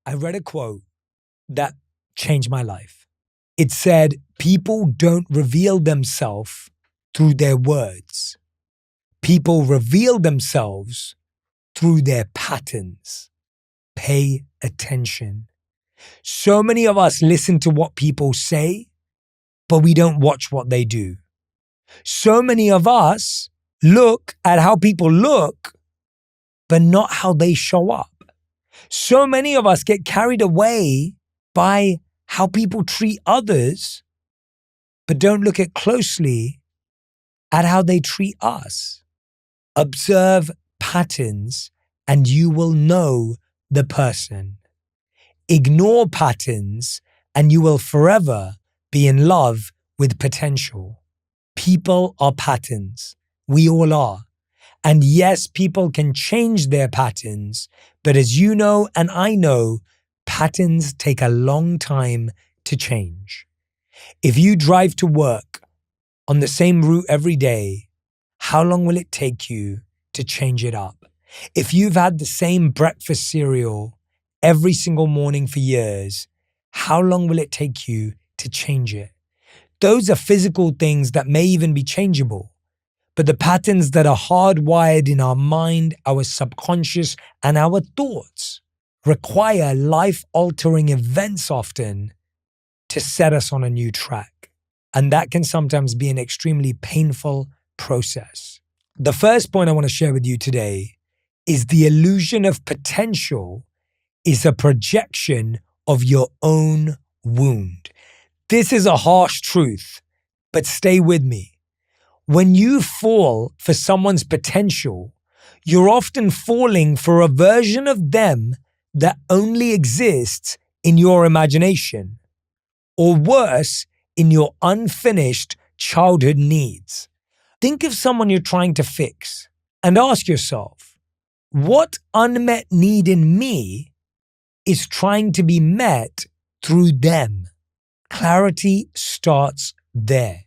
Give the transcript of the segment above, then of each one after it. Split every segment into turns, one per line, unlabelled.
I read a quote that changed my life. It said, people don't reveal themselves through their words. People reveal themselves through their patterns. Pay attention. So many of us listen to what people say, but we don't watch what they do. So many of us look at how people look, but not how they show up. So many of us get carried away by how people treat others, but don't look at closely at how they treat us. Observe patterns and you will know the person. Ignore patterns and you will forever be in love with potential. People are patterns. We all are. And yes, people can change their patterns, but as you know and I know, patterns take a long time to change. If you drive to work on the same route every day, how long will it take you to change it up? If you've had the same breakfast cereal every single morning for years, how long will it take you to change it? Those are physical things that may even be changeable. But the patterns that are hardwired in our mind, our subconscious, and our thoughts require life-altering events often to set us on a new track. And that can sometimes be an extremely painful process. The first point I want to share with you today is the illusion of potential is a projection of your own wound. This is a harsh truth, but stay with me. When you fall for someone's potential, you're often falling for a version of them that only exists in your imagination, or worse, in your unfinished childhood needs. Think of someone you're trying to fix and ask yourself, what unmet need in me is trying to be met through them? Clarity starts there.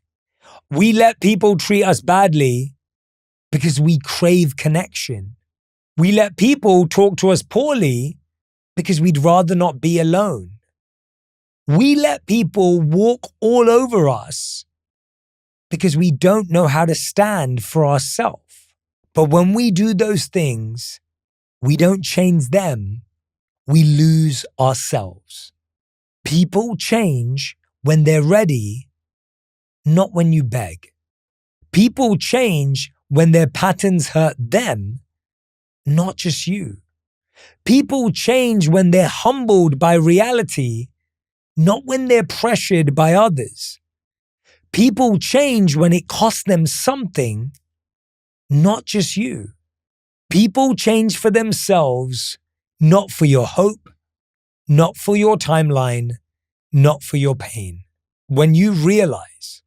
We let people treat us badly because we crave connection. We let people talk to us poorly because we'd rather not be alone. We let people walk all over us because we don't know how to stand for ourselves. But when we do those things, we don't change them, we lose ourselves. People change when they're ready, not when you beg. People change when their patterns hurt them, not just you. People change when they're humbled by reality, not when they're pressured by others. People change when it costs them something, not just you. People change for themselves, not for your hope, not for your timeline, not for your pain. When you realize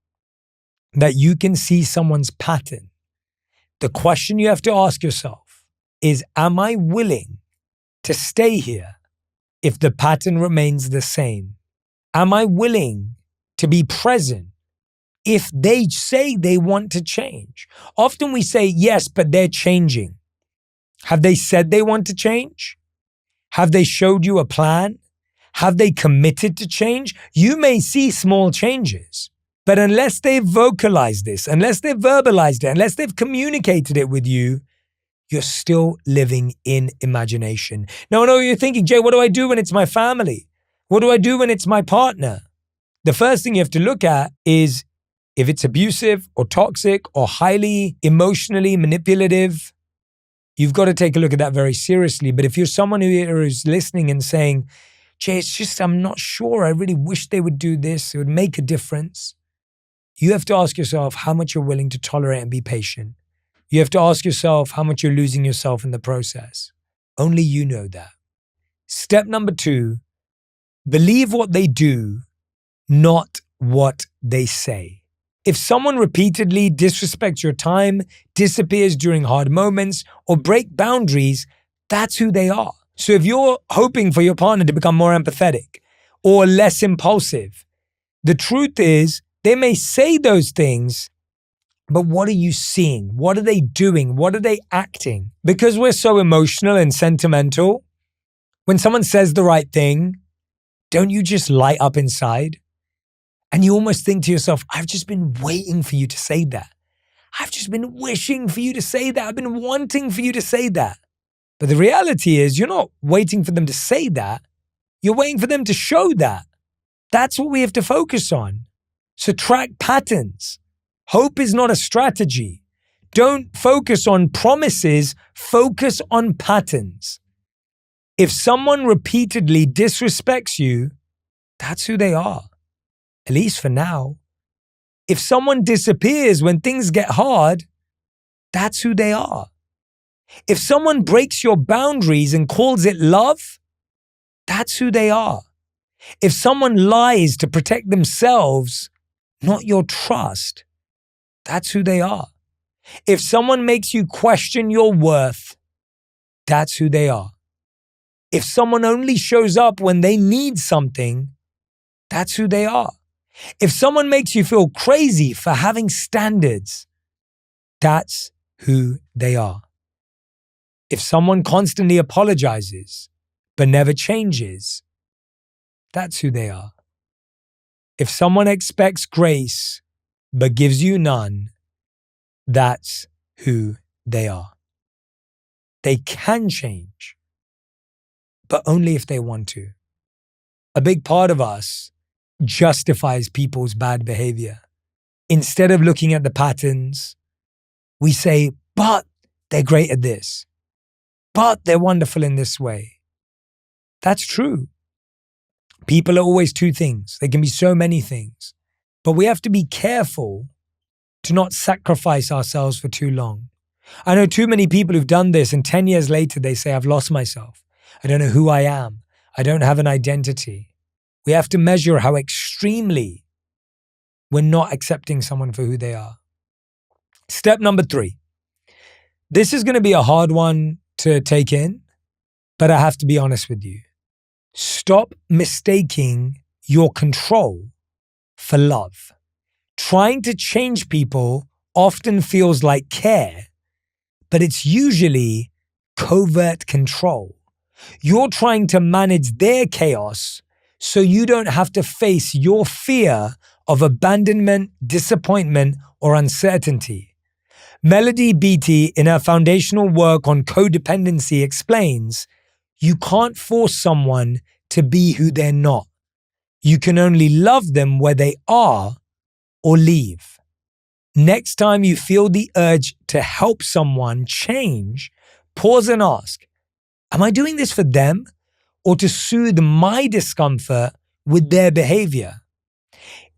that you can see someone's pattern, the question you have to ask yourself is, am I willing to stay here if the pattern remains the same? Am I willing to be present if they say they want to change? Often we say, yes, but they're changing. Have they said they want to change? Have they showed you a plan? Have they committed to change? You may see small changes, but unless they've vocalized this, unless they've verbalized it, unless they've communicated it with you, you're still living in imagination. Now, I know you're thinking, Jay, what do I do when it's my family? What do I do when it's my partner? The first thing you have to look at is if it's abusive or toxic or highly emotionally manipulative, you've got to take a look at that very seriously. But if you're someone who is listening and saying, Jay, it's just, I'm not sure. I really wish they would do this. It would make a difference. You have to ask yourself how much you're willing to tolerate and be patient. You have to ask yourself how much you're losing yourself in the process. Only you know that. Step number 2, believe what they do, not what they say. If someone repeatedly disrespects your time, disappears during hard moments, or break boundaries, that's who they are. So if you're hoping for your partner to become more empathetic or less impulsive, the truth is they may say those things, but what are you seeing? What are they doing? What are they acting? Because we're so emotional and sentimental, When someone says the right thing, don't you just light up inside? And you almost think to yourself, I've just been waiting for you to say that. I've just been wishing for you to say that. I've been wanting for you to say that. But the reality is, you're not waiting for them to say that. You're waiting for them to show that. That's what we have to focus on. So track patterns. Hope is not a strategy. Don't focus on promises. Focus on patterns. If someone repeatedly disrespects you, that's who they are. At least for now. If someone disappears when things get hard, that's who they are. If someone breaks your boundaries and calls it love, that's who they are. If someone lies to protect themselves, not your trust, that's who they are. If someone makes you question your worth, that's who they are. If someone only shows up when they need something, that's who they are. If someone makes you feel crazy for having standards, that's who they are. If someone constantly apologizes but never changes, that's who they are. If someone expects grace but gives you none, that's who they are. They can change, but only if they want to. A big part of us justifies people's bad behavior. Instead of looking at the patterns, we say, but they're great at this. But they're wonderful in this way. That's true. People are always two things. They can be so many things. But we have to be careful to not sacrifice ourselves for too long. I know too many people who've done this, and 10 years later they say, I've lost myself. I don't know who I am. I don't have an identity. We have to measure how extremely we're not accepting someone for who they are. Step number 3. This is going to be a hard one to take in, but I have to be honest with you. Stop mistaking your control for love. Trying to change people often feels like care, but it's usually covert control. You're trying to manage their chaos so you don't have to face your fear of abandonment, disappointment, or uncertainty. Melody Beattie, in her foundational work on codependency, explains, you can't force someone to be who they're not. You can only love them where they are or leave. Next time you feel the urge to help someone change, pause and ask, am I doing this for them or to soothe my discomfort with their behavior?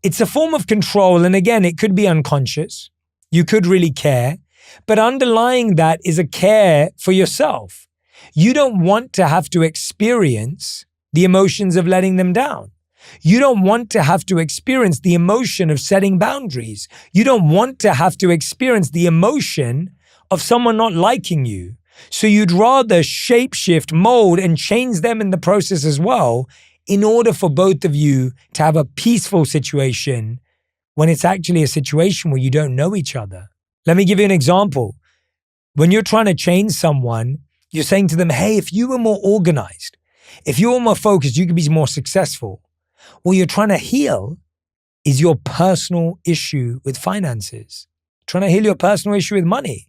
It's a form of control, and again, it could be unconscious. You could really care, but underlying that is a care for yourself. You don't want to have to experience the emotions of letting them down. You don't want to have to experience the emotion of setting boundaries. You don't want to have to experience the emotion of someone not liking you. So you'd rather shapeshift, mold, and change them in the process as well in order for both of you to have a peaceful situation when it's actually a situation where you don't know each other. Let me give you an example. When you're trying to change someone, you're saying to them, hey, if you were more organized, if you were more focused, you could be more successful. What you're trying to heal is your personal issue with finances. Trying to heal your personal issue with money,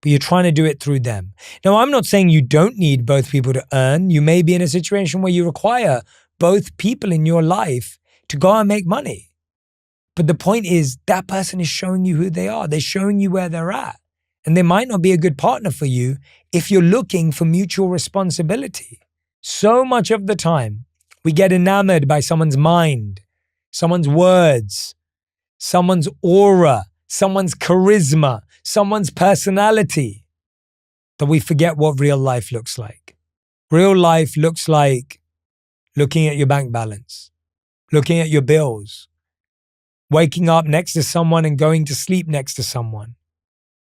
but you're trying to do it through them. Now, I'm not saying you don't need both people to earn. You may be in a situation where you require both people in your life to go and make money. But the point is that person is showing you who they are. They're showing you where they're at. And they might not be a good partner for you if you're looking for mutual responsibility. So much of the time, we get enamored by someone's mind, someone's words, someone's aura, someone's charisma, someone's personality. But we forget what real life looks like. Real life looks like looking at your bank balance, looking at your bills, waking up next to someone and going to sleep next to someone.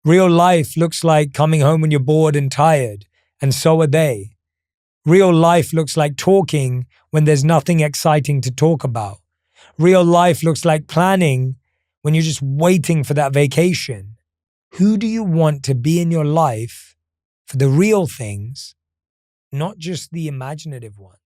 Real life looks like coming home when you're bored and tired, and so are they. Real life looks like talking when there's nothing exciting to talk about. Real life looks like planning when you're just waiting for that vacation. Who do you want to be in your life for the real things, not just the imaginative ones.